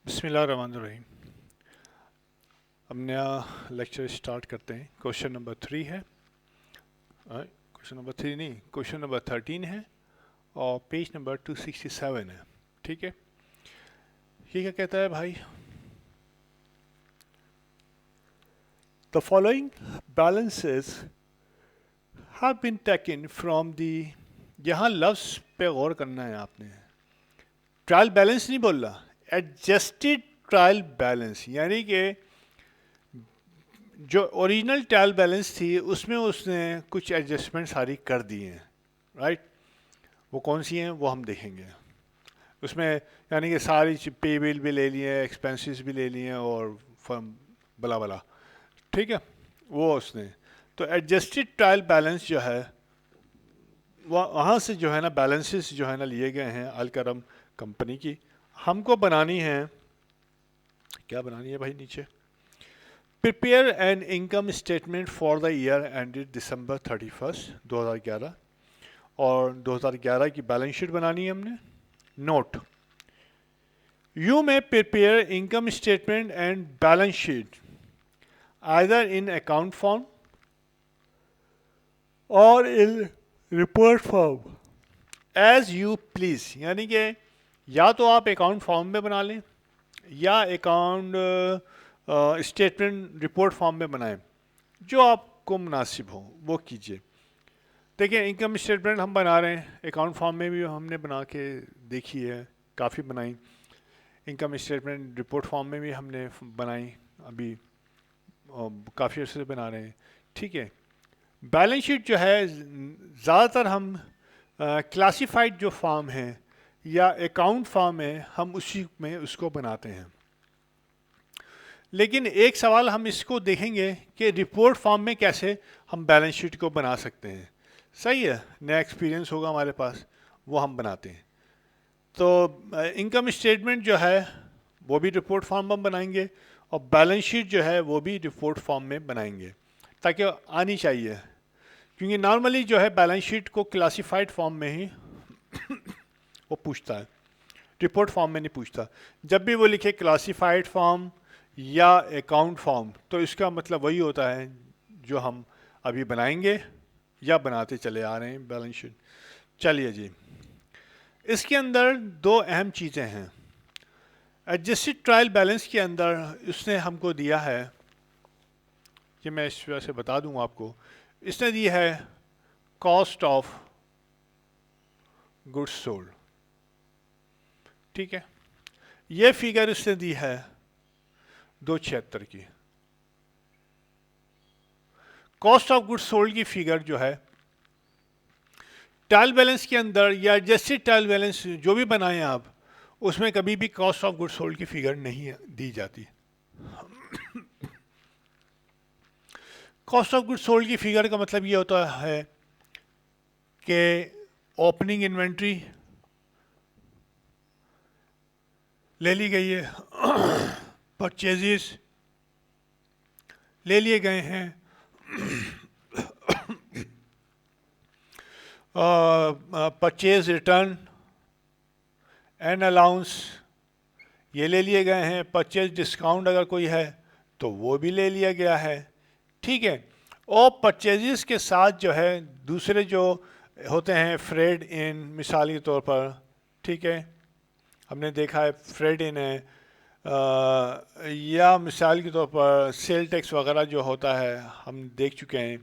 بسم اللہ الرحمن الرحیم. اب نیا لیکچر اسٹارٹ کرتے ہیں. کوشچن نمبر 3 ہے. کوشچن نمبر 3 نہیں، کوشچن نمبر 13 ہے اور پیج نمبر 267 ہے. ٹھیک ہے، یہ کیا کہتا ہے بھائی؟ The following balances have been taken from the. یہاں لفظ پہ غور کرنا ہے آپ نے. ٹرائل بیلنس نہیں بول رہا، ایڈجسٹڈ ٹرائل بیلنس، یعنی کہ جو اوریجنل ٹرائل بیلنس تھی اس میں اس نے کچھ ایڈجسٹمنٹ ساری کر دی ہیں. رائٹ، وہ کون سی ہیں وہ ہم دیکھیں گے. اس میں یعنی کہ ساری پے بل بھی لے لیے، ایکسپینسز بھی لے لیے اور بلا بلا. ٹھیک ہے، وہ اس نے تو ایڈجسٹڈ ٹرائل بیلنس جو ہے وہاں سے جو ہے نا بیلنسز جو ہے نا لیے گئے ہیں الکرم کمپنی کی. ہم کو بنانی ہے، کیا بنانی ہے بھائی نیچے؟ Prepare an income statement for the year ended December 31 2011. اور 2011 کی بیلنس شیٹ بنانی ہے ہم نے. نوٹ: یو میں prepare income statement and balance sheet either in account form or in report form as you please. یعنی کہ یا تو آپ اکاؤنٹ فارم میں بنا لیں یا اکاؤنٹ اسٹیٹمنٹ رپورٹ فارم میں بنائیں، جو آپ کو مناسب ہو وہ کیجیے. دیکھیں، انکم اسٹیٹمنٹ ہم بنا رہے ہیں، اکاؤنٹ فارم میں بھی ہم نے بنا کے دیکھی ہے، کافی بنائی. انکم اسٹیٹمنٹ رپورٹ فارم میں بھی ہم نے بنائی، ابھی کافی عرصے سے بنا رہے ہیں. ٹھیک ہے، بیلنس شیٹ جو ہے زیادہ تر ہم کلاسیفائڈ جو فارم ہیں یا اکاؤنٹ فارم ہے ہم اسی میں اس کو بناتے ہیں. لیکن ایک سوال ہم اس کو دیکھیں گے کہ رپورٹ فارم میں کیسے ہم بیلنس شیٹ کو بنا سکتے ہیں. صحیح ہے، نیا ایکسپیرینس ہوگا ہمارے پاس، وہ ہم بناتے ہیں. تو انکم اسٹیٹمنٹ جو ہے وہ بھی رپورٹ فارم میں بنائیں گے اور بیلنس شیٹ جو ہے وہ بھی رپورٹ فارم میں بنائیں گے تاکہ آنی چاہیے. کیونکہ نارملی جو ہے بیلنس شیٹ کو کلاسیفائڈ فارم میں ہی وہ پوچھتا ہے، رپورٹ فارم میں نہیں پوچھتا. جب بھی وہ لکھے کلاسیفائڈ فارم یا اکاؤنٹ فارم تو اس کا مطلب وہی ہوتا ہے جو ہم ابھی بنائیں گے یا بناتے چلے آ رہے ہیں بیلنس شیٹ. چلیے جی، اس کے اندر دو اہم چیزیں ہیں. ایڈجسٹڈ ٹرائل بیلنس کے اندر اس نے ہم کو دیا ہے، یہ میں اس وجہ سے بتا دوں آپ کو، اس نے دی ہے کاسٹ آف گڈ سولڈ. ٹھیک ہے، یہ فگر اس نے دی ہے 276 کی. کاسٹ آف گڈ سولڈ کی فگر جو ہے ٹرائل بیلنس کے اندر یا ایڈجسٹڈ ٹرائل بیلنس جو بھی بنائیں آپ، اس میں کبھی بھی کاسٹ آف گڈ سولڈ کی فگر نہیں دی جاتی. کاسٹ آف گڈ سولڈ کی فگر کا مطلب یہ ہوتا ہے کہ اوپننگ انوینٹری لے لی گئی ہے، پرچیزز لے لیے گئے ہیں، پرچیز ریٹرن اینڈ الاؤنس یہ لے لیے گئے ہیں، پرچیز ڈسکاؤنٹ اگر کوئی ہے تو وہ بھی لے لیا گیا ہے. ٹھیک ہے، اور پرچیزز کے ساتھ جو ہے دوسرے جو ہوتے ہیں فریڈ ان، مثال کے طور پر، ٹھیک ہے، ہم نے دیکھا ہے فریڈ ان ہے، یا مثال کے طور پر سیل ٹیکس وغیرہ جو ہوتا ہے ہم دیکھ چکے ہیں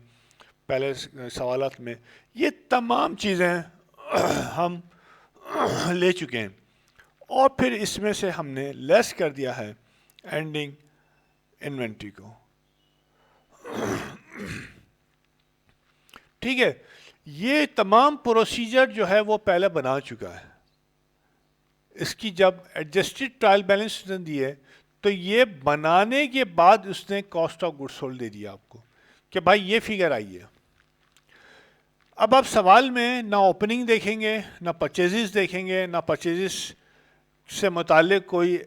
پہلے سوالات میں. یہ تمام چیزیں ہم لے چکے ہیں اور پھر اس میں سے ہم نے لیس کر دیا ہے اینڈنگ انوینٹری کو. ٹھیک ہے، یہ تمام پروسیجر جو ہے وہ پہلے بنا چکا ہے. اس کی جب ایڈجسٹڈ ٹرائل بیلنس نے دی ہے تو یہ بنانے کے بعد اس نے کاسٹ آف گڈ سولڈ دے دیا آپ کو کہ بھائی یہ فگر آئی ہے. اب آپ سوال میں نہ اوپننگ دیکھیں گے، نہ پرچیزز دیکھیں گے، نہ پرچیزز سے متعلق کوئی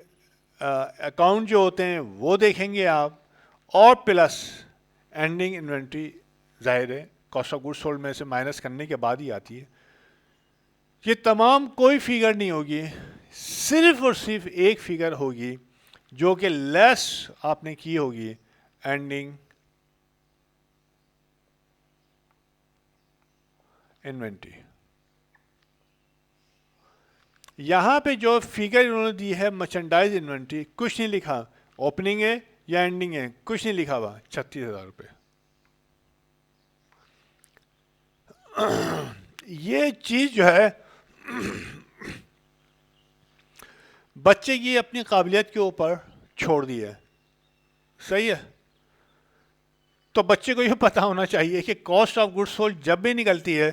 اکاؤنٹ جو ہوتے ہیں وہ دیکھیں گے آپ، اور پلس اینڈنگ انوینٹری ظاہر ہے کاسٹ آف گڈ سولڈ میں سے مائنس کرنے کے بعد ہی آتی ہے. یہ تمام کوئی فگر نہیں ہوگی صرف اور صرف ایک فگر ہوگی جو کہ لیس آپ نے کی ہوگی اینڈنگ انوینٹری. یہاں پہ جو فگر انہوں نے دی ہے مرچنڈائز انوینٹری، کچھ نہیں لکھا اوپننگ ہے یا اینڈنگ ہے، کچھ نہیں لکھا ہوا. 36,000 یہ چیز جو ہے بچے کی اپنی قابلیت کے اوپر چھوڑ دی ہے. صحیح ہے. تو بچے کو یہ پتا ہونا چاہیے کہ کاسٹ آف گڈ سولڈ جب بھی نکلتی ہے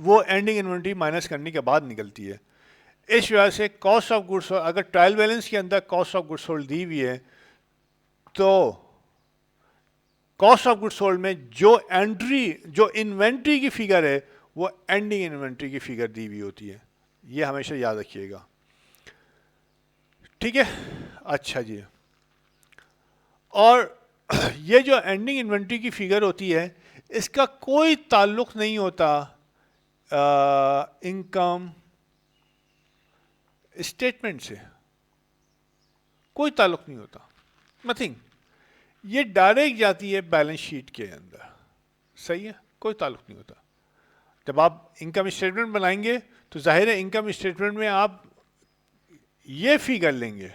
وہ اینڈنگ انوینٹری مائنس کرنے کے بعد نکلتی ہے. اس وجہ سے کاسٹ آف گڈ سولڈ اگر ٹرائل بیلنس کے اندر کاسٹ آف گڈ سولڈ دی ہوئی ہے تو کاسٹ آف گڈ سولڈ میں جو انوینٹری کی فگر ہے وہ اینڈنگ انوینٹری کی فگر دی ہوئی ہوتی ہے. یہ ہمیشہ یاد رکھیے گا. ٹھیک ہے. اچھا جی. اور یہ جو اینڈنگ انوینٹری کی فگر ہوتی ہے اس کا کوئی تعلق نہیں ہوتا انکم اسٹیٹمنٹ سے. کوئی تعلق نہیں ہوتا. نتھنگ. یہ ڈائریکٹ جاتی ہے بیلنس شیٹ کے اندر. صحیح ہے. کوئی تعلق نہیں ہوتا. جب آپ انکم اسٹیٹمنٹ بنائیں گے تو ظاہر ہے انکم اسٹیٹمنٹ میں آپ یہ فگر لیں گے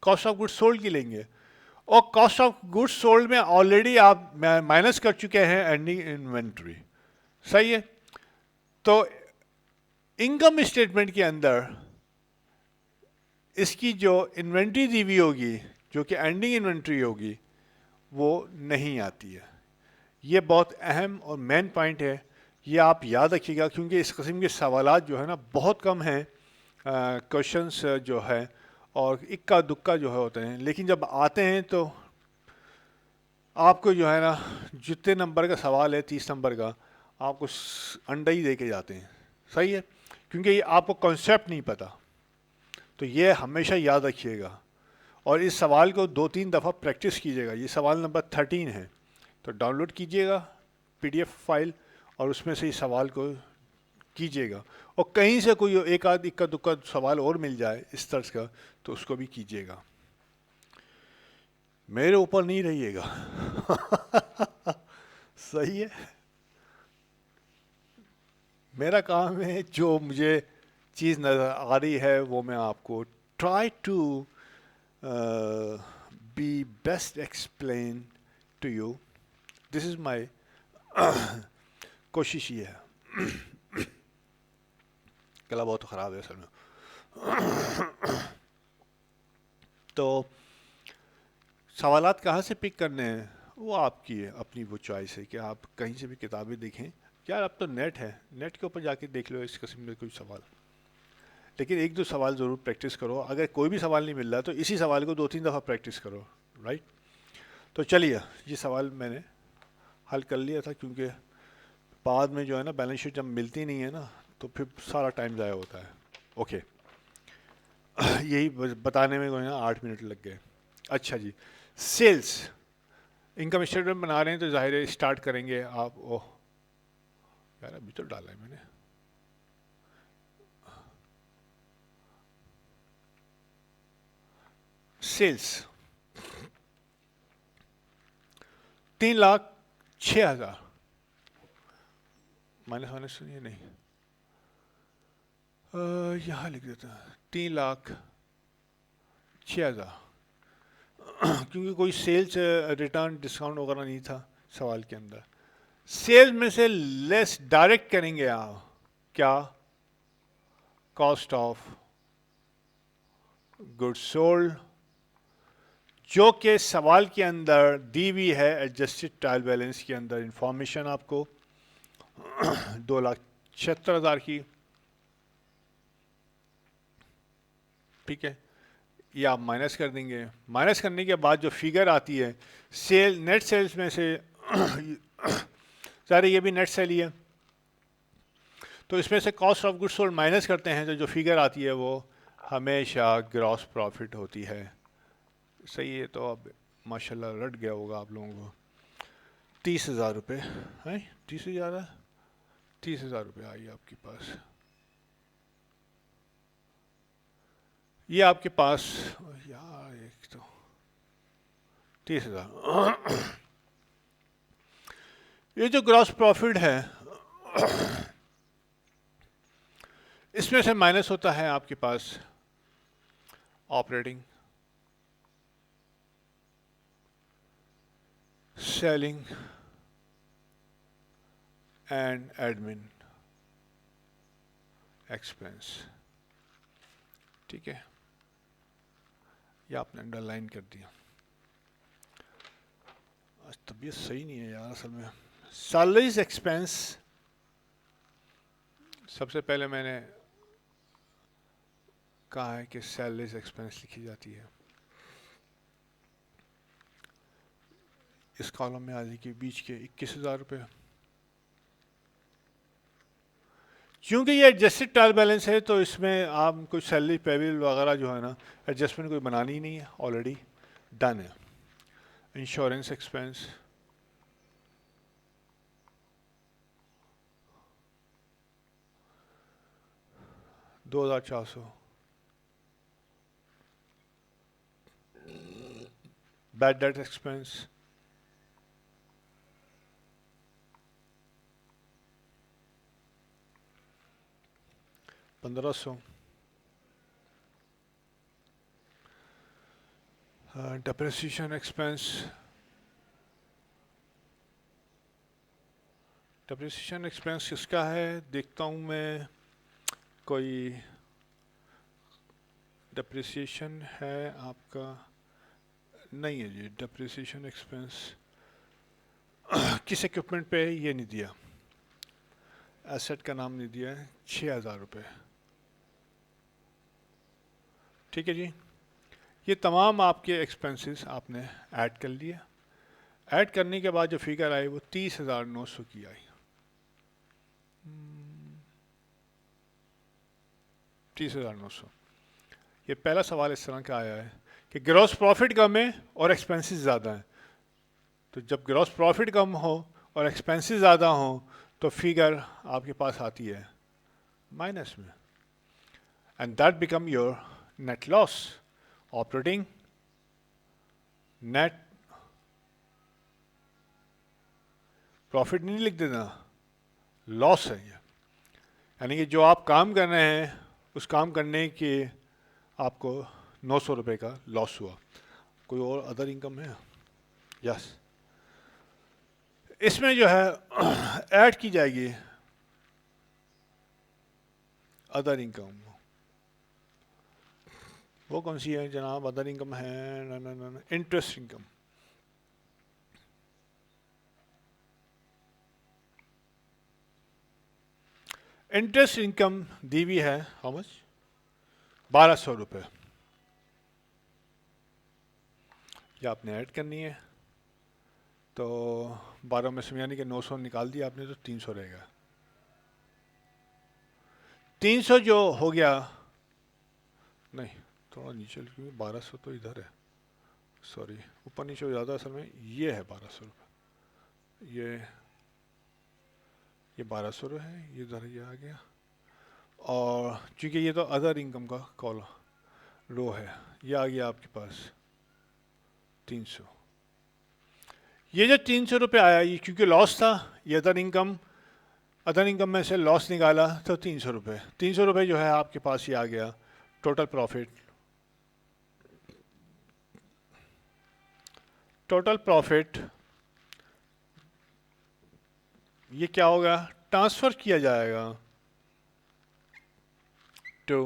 کاسٹ آف گڈ سولڈ کی لیں گے اور کاسٹ آف گڈ سولڈ میں آلریڈی آپ مائنس کر چکے ہیں اینڈنگ انوینٹری. صحیح ہے. تو انکم اسٹیٹمنٹ کے اندر اس کی جو انوینٹری دی ہوئی ہوگی جو کہ اینڈنگ انوینٹری ہوگی وہ نہیں آتی ہے. یہ بہت اہم اور مین پوائنٹ ہے. یہ آپ یاد رکھیے گا کیونکہ اس قسم کے سوالات جو ہے نا بہت کم ہیں کوشچنس جو ہے اور اکا دکا جو ہے ہوتے ہیں، لیکن جب آتے ہیں تو آپ کو جو ہے نا جتنے نمبر کا سوال ہے 30 نمبر کا آپ کو انڈا ہی دے کے جاتے ہیں. صحیح ہے. کیونکہ یہ آپ کو کنسیپٹ نہیں پتہ. تو یہ ہمیشہ یاد رکھیے گا اور اس سوال کو 2-3 دفعہ پریکٹس کیجیے گا. یہ سوال نمبر 13 ہے تو ڈاؤن لوڈ کیجیے گا PDF فائل اور اس میں سے اس سوال کو کیجیے گا اور کہیں سے کوئی ایک آدھ اکا دکا سوال اور مل جائے اس طرز کا تو اس کو بھی کیجیے گا. میرے اوپر نہیں رہیے گا. صحیح ہے. میرا کام ہے جو مجھے چیز نظر آ رہی ہے وہ میں آپ کو try to be best explain to you. This is my کوشش یہ ہے. گلا بہت خراب ہے اصل میں. تو سوالات کہاں سے پک کرنے ہیں وہ آپ کی ہے اپنی وہ چوائس ہے کہ آپ کہیں سے بھی کتابیں دیکھیں. یار اب تو نیٹ ہے، نیٹ کے اوپر جا کے دیکھ لو اس قسم کے کوئی سوال. لیکن 1-2 سوال ضرور پریکٹس کرو. اگر کوئی بھی سوال نہیں مل رہا تو اسی سوال کو 2-3 دفعہ پریکٹس کرو. رائٹ. تو چلیے یہ سوال میں نے حل کر لیا تھا کیونکہ بعد میں جو ہے نا بیلنس شیٹ جب ملتی نہیں ہے نا تو پھر سارا ٹائم ضائع ہوتا ہے. اوکے. یہی بتانے میں جو ہے نا 8 منٹ لگ گئے. اچھا جی. سیلس انکم اسٹیٹمنٹ بنا رہے ہیں تو ظاہر ہے اسٹارٹ کریں گے آپ. اوہ یار ابھی تو ڈالا ہے میں نے. سیلس 3,06,000 مائنس یہ نہیں یہاں لکھ دیتا ہے 3,06,000 کیونکہ کوئی سیلز ریٹرن ڈسکاؤنٹ وغیرہ نہیں تھا سوال کے اندر. سیلز میں سے لیس ڈائریکٹ کریں گے آپ کیا کاسٹ آف گڈ سولڈ جو کہ سوال کے اندر دی ہوئی ہے ایڈجسٹڈ ٹرائل بیلنس کے اندر انفارمیشن آپ کو 2,76,000 کی. ٹھیک ہے. یہ آپ مائنس کر دیں گے. مائنس کرنے کے بعد جو فگر آتی ہے سیل نیٹ سیلز میں سے سارے یہ بھی نیٹ سیل ہی ہے تو اس میں سے cost of good sold minus کرتے ہیں تو جو فگر آتی ہے وہ ہمیشہ گراس پروفٹ ہوتی ہے. صحیح ہے. تو اب ماشاء اللہ رٹ گیا ہوگا آپ لوگوں کو. 30,000 روپے ہیں. 30,000 ہے. 30,000 روپے آئی آپ کے پاس. یہ آپ کے پاس یار ایک تو 30,000. یہ جو گراس پروفٹ ہے اس میں سے مائنس ہوتا ہے آپ کے پاس operating, selling and admin expense. ٹھیک ہے، یہ آپ نے انڈر لائن کر دیا. آج طبیعت صحیح نہیں ہے یار اصل میں. سیلریز ایکسپینس سب سے پہلے میں نے کہا ہے کہ سیلریز ایکسپینس لکھی جاتی ہے. اس کالم میں آج کے بیچ کے 21,000 روپے. چونکہ یہ ایڈجسٹڈ ٹرائل بیلنس ہے تو اس میں آپ کوئی سیلری پیبل وغیرہ جو ہے نا ایڈجسٹمنٹ کوئی بنانی ہی نہیں ہے، آلریڈی ڈن ہے. Insurance expense 2,400. Bad debt expense 1,500. Depreciation expense, depreciation expense کس کا ہے دیکھتا ہوں میں. کوئی ڈپریسیشن ہے آپ کا؟ نہیں ہے جی. ڈپریسیشن ایکسپینس کس اکوپمنٹ پہ یہ نہیں دیا، ایسٹ کا نام نہیں دیا ہے. 6,000 روپے. ٹھیک ہے جی. یہ تمام آپ کے ایکسپینسز آپ نے ایڈ کر لیا. ایڈ کرنے کے بعد جو فگر آئی وہ 30,900 کی آئی. 30,900. یہ پہلا سوال اس طرح کا آیا ہے کہ گراس پروفٹ کم ہے اور ایکسپینسز زیادہ ہیں. تو جب گراس پروفٹ کم ہو اور ایکسپینسز زیادہ ہوں تو فگر آپ کے پاس آتی ہے مائنس میں. And that become your net loss. Operating net profit نہیں لکھ دینا، لاس ہے یہ. یعنی کہ جو آپ کام کر رہے ہیں اس کام کرنے کے آپ کو 900 روپے کا لاس ہوا. کوئی اور ادر انکم ہے؟ یس. اس میں جو ہے ایڈ کی جائے گی ادر انکم. وہ کون سی ہے جناب؟ ادر انکم ہے انٹرسٹ انکم. انٹرسٹ انکم دی ہوئی ہے ہاؤ مچ؟ 1,200 روپے. یہ آپ نے ایڈ کرنی ہے. تو 12 میں سے یعنی کہ 900 نکال دیا آپ نے تو 300 رہے گا. 300 جو ہو گیا، نہیں تھوڑا نیچے لکھیں، 1,200 تو ادھر ہے، سوری اوپر نیچے ہو جاتا ہے اصل میں. یہ ہے 1,200 روپے. یہ 1,200 روپے ہے، یہ ادھر یہ آ گیا. اور چونکہ یہ تو ادر انکم کا کال رو ہے، یہ آ گیا آپ کے پاس 300. یہ جو 300 روپے آیا یہ کیونکہ لاس تھا، یہ ادر انکم میں سے لاس نکالا تو 300 روپے. 300 روپے جو ہے آپ کے پاس یہ آ گیا ٹوٹل پروفٹ. ٹوٹل پروفٹ یہ کیا ہوگا؟ ٹرانسفر کیا جائے گا to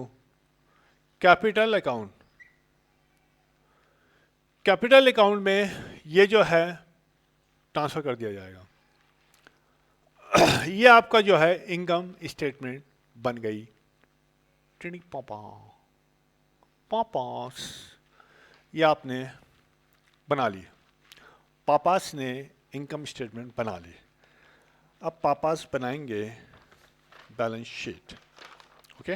capital account. Capital account میں یہ جو ہے ٹرانسفر کر دیا جائے گا. یہ آپ کا جو ہے انکم اسٹیٹمنٹ بن گئی. پاپاس یہ آپ نے بنا لی. پاپاس نے انکم اسٹیٹمنٹ بنا لی. اب پاپاس بنائیں گے بیلنس شیٹ. اوکے.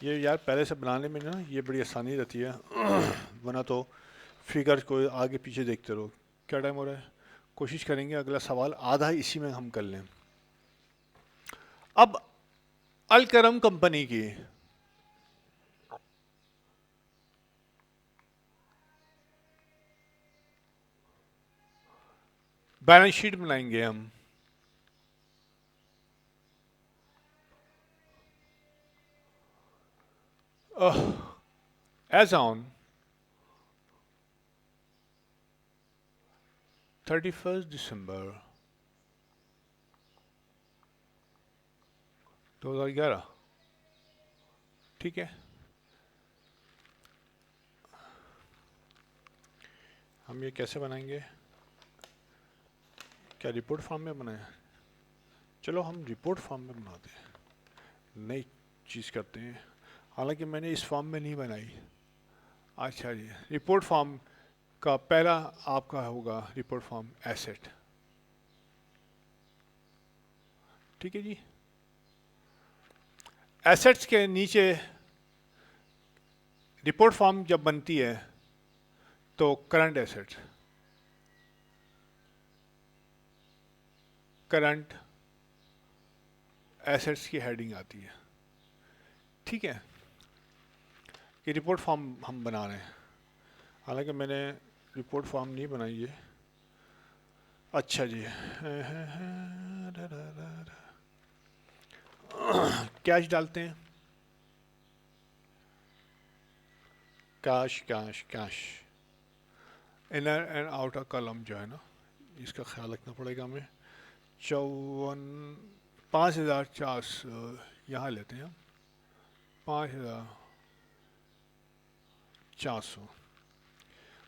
یہ یار پہلے سے بنانے میں نا یہ بڑی آسانی رہتی ہے، ورنہ تو فگر کو آگے پیچھے دیکھتے رہو. کیا ٹائم ہو رہا ہے؟ کوشش کریں گے اگلا سوال آدھا اسی میں ہم کر لیں. اب الکرم کمپنی کی بیلنس شیٹ بنائیں گے ہم. ایز آن 31 دسمبر 2011. ٹھیک ہے, ہم یہ کیسے بنائیں گے؟ کیا رپورٹ فارم میں بنائیں؟ چلو ہم رپورٹ فارم میں بناتے ہیں, نئی چیز کرتے ہیں. حالانکہ میں نے اس فارم میں نہیں بنائی. اچھا جی, رپورٹ فارم کا پہلا آپ کا ہوگا رپورٹ فارم ایسٹ. ٹھیک ہے جی, ایسٹس کے نیچے رپورٹ فارم جب بنتی ہے تو کرنٹ ایسٹ, کرنٹ ایسٹس کی ہیڈنگ آتی ہے. ٹھیک ہے, یہ رپورٹ فارم ہم بنا رہے ہیں. حالانکہ میں نے رپورٹ فارم نہیں بنائی ہے. اچھا جی, کیش ڈالتے ہیں. Cash cash cash, inner and outer column جو ہے نا, اس کا خیال رکھنا پڑے گا ہمیں. 54,400 یہاں لیتے ہیں ہم. 5,400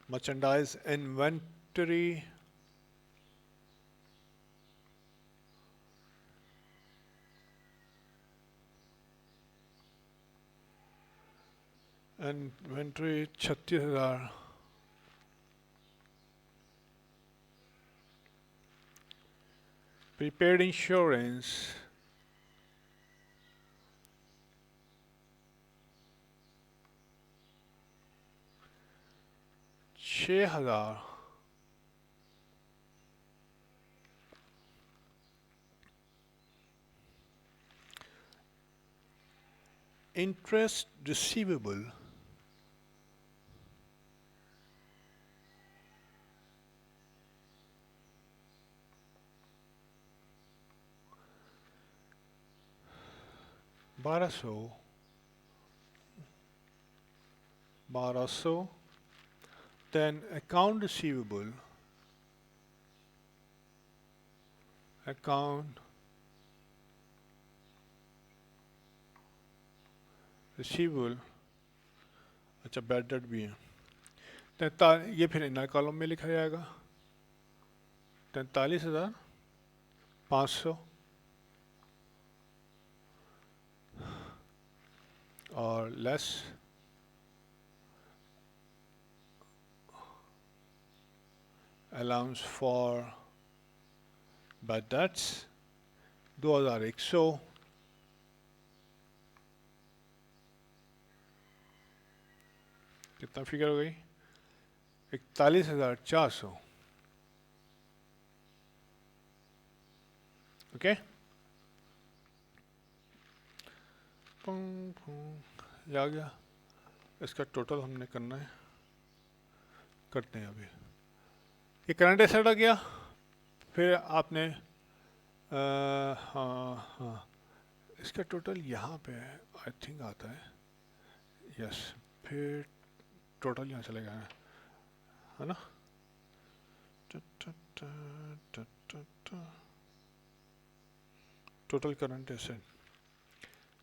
merchandise inventory inventory 36,000. prepaid insurance 6,000. interest receivable 1,200. Then account receivable, account receivable, اچھا بیڈ ڈیٹ بھی ہے. یہ پھر انر کالم میں لکھا جائے گا 43,500 اور لیس allowance for bad debts 2,100. کتنا فگر ہو گئی؟ 41,400. اوکے, یہ آ گیا. اس کا ٹوٹل ہم نے کرنا ہے, کرتے ہیں ابھی. یہ کرنٹ ایسٹ آ گیا. پھر آپ نے ہاں اس کا ٹوٹل یہاں پہ آئی تھنک آتا ہے. یس, پھر ٹوٹل یہاں چلے گا ہے نا. ٹوٹل کرنٹ ایسٹ,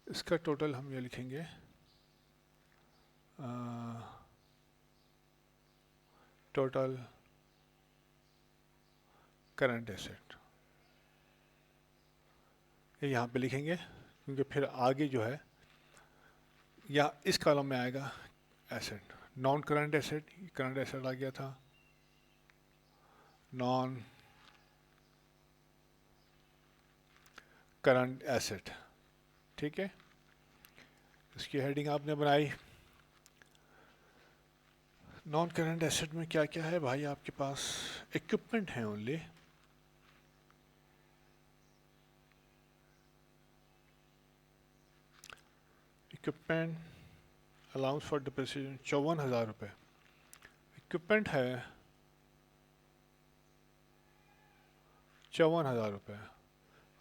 اس کا ٹوٹل ہم یہ لکھیں گے ٹوٹل کرنٹ ایسٹ. یہاں پہ لکھیں گے کیونکہ پھر آگے جو ہے یا اس کالم میں آئے گا asset. Non current asset, current asset آ گیا تھا. Non current asset. ٹھیک ہے, اس کی ہیڈنگ آپ نے بنائی. نان کرنٹ ایسٹ میں کیا کیا ہے بھائی آپ کے پاس؟ اکوپمنٹ ہیں only. Equipment allowance for depreciation 54,000 روپے. اکوپمنٹ ہے ₹54,000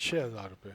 ₹6,000।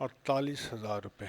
₹48,000।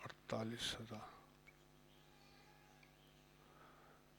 48,000।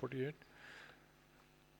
48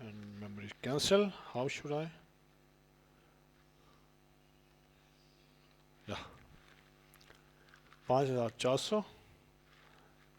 and memory cancel. How should I? Yeah. 5,400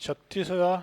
36,000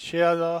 6,000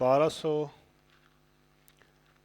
1,200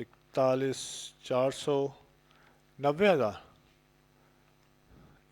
41,400 90,000।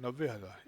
90,000,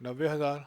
90,000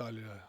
41,000।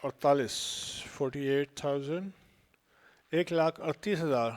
48 48,000 1,38,000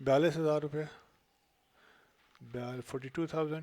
₹42,000, 42,000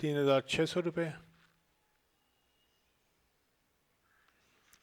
₹3,600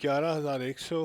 11,100,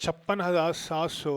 56,700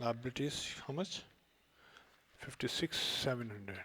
liabilities how much 56,700।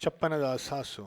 56,700।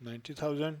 90,000।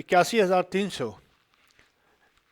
81,300,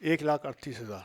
1,38,000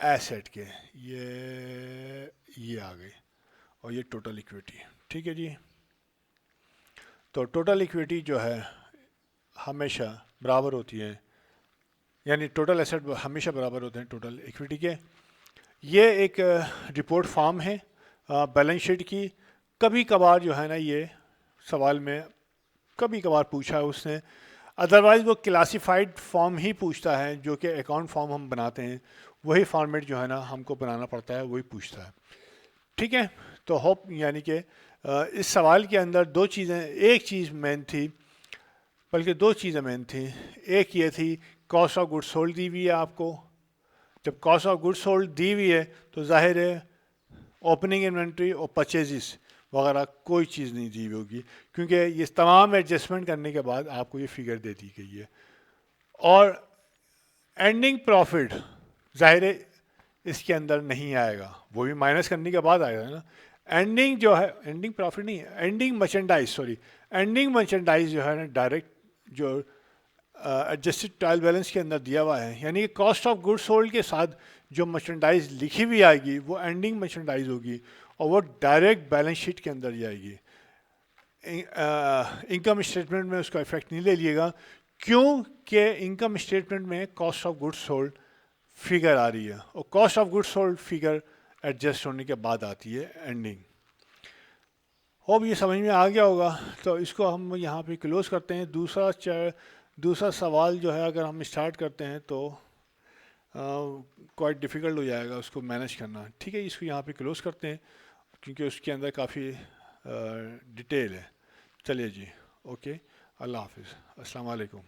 asset کے، یہ آ گئی، اور یہ ٹوٹل اکویٹی. ٹھیک ہے جی. تو ٹوٹل اکویٹی جو ہے ہمیشہ برابر ہوتی ہے، یعنی ٹوٹل ایسیٹ ہمیشہ برابر ہوتے ہیں ٹوٹل اکویٹی کے. یہ ایک رپورٹ فارم ہے بیلنس شیٹ کی. کبھی کبھار جو ہے نا یہ سوال میں کبھی کبھار پوچھا ہے اس نے، ادروائز وہ کلاسیفائڈ فارم ہی پوچھتا ہے جو کہ اکاؤنٹ فارم ہم بناتے ہیں، وہی فارمیٹ جو ہے نا ہم کو بنانا پڑتا ہے، وہی پوچھتا ہے. ٹھیک ہے. تو ہوپ یعنی کہ اس سوال کے اندر دو چیزیں، ایک چیز مین تھی، بلکہ دو چیزیں مین تھیں. ایک یہ تھی کاسٹ آف گڈ سولڈ دی ہوئی ہے آپ کو. جب کاسٹ آف گڈ سولڈ دی ہوئی ہے تو ظاہر ہے اوپننگ انوینٹری اور پرچیزز وغیرہ کوئی چیز نہیں دی ہوئی ہوگی، کیونکہ یہ تمام ایڈجسٹمنٹ کرنے کے بعد آپ کو یہ فگر دے دی گئی ہے. اور اینڈنگ پروفٹ ظاہر ہے اس کے اندر نہیں آئے گا، وہ بھی مائنس کرنے کے بعد آئے گا نا. اینڈنگ جو ہے، اینڈنگ پروفٹ نہیں ہے، ending merchandise, sorry, ending merchandise جو ہے نا ڈائریکٹ جو ایڈجسٹڈ ٹرائل بیلنس کے اندر دیا ہوا ہے، یعنی کہ کاسٹ آف گڈ سولڈ کے ساتھ جو مرچنڈائز لکھی ہوئی آئے گی وہ اینڈنگ مرچنڈائز ہوگی، اور وہ ڈائریکٹ بیلنس شیٹ کے اندر جائے گی. انکم اسٹیٹمنٹ میں اس کا افیکٹ نہیں لے لیے گا، کیوں کہ انکم اسٹیٹمنٹ میں cost of good sold figure آ رہی ہے، اور cost of good sold figure adjust ہونے کے بعد آتی ہے اینڈنگ. ہوپ یہ سمجھ میں آ گیا ہوگا. تو اس کو ہم یہاں پہ کلوز کرتے ہیں. دوسرا سوال جو ہے اگر ہم اسٹارٹ کرتے ہیں تو کوائٹ ڈیفیکلٹ ہو جائے گا اس کو مینیج کرنا. ٹھیک ہے، اس کو یہاں پہ کلوز کرتے ہیں کیونکہ اس کے اندر کافی ڈیٹیل ہے. چلیے جی، اوکے، اللہ حافظ، السلام علیکم.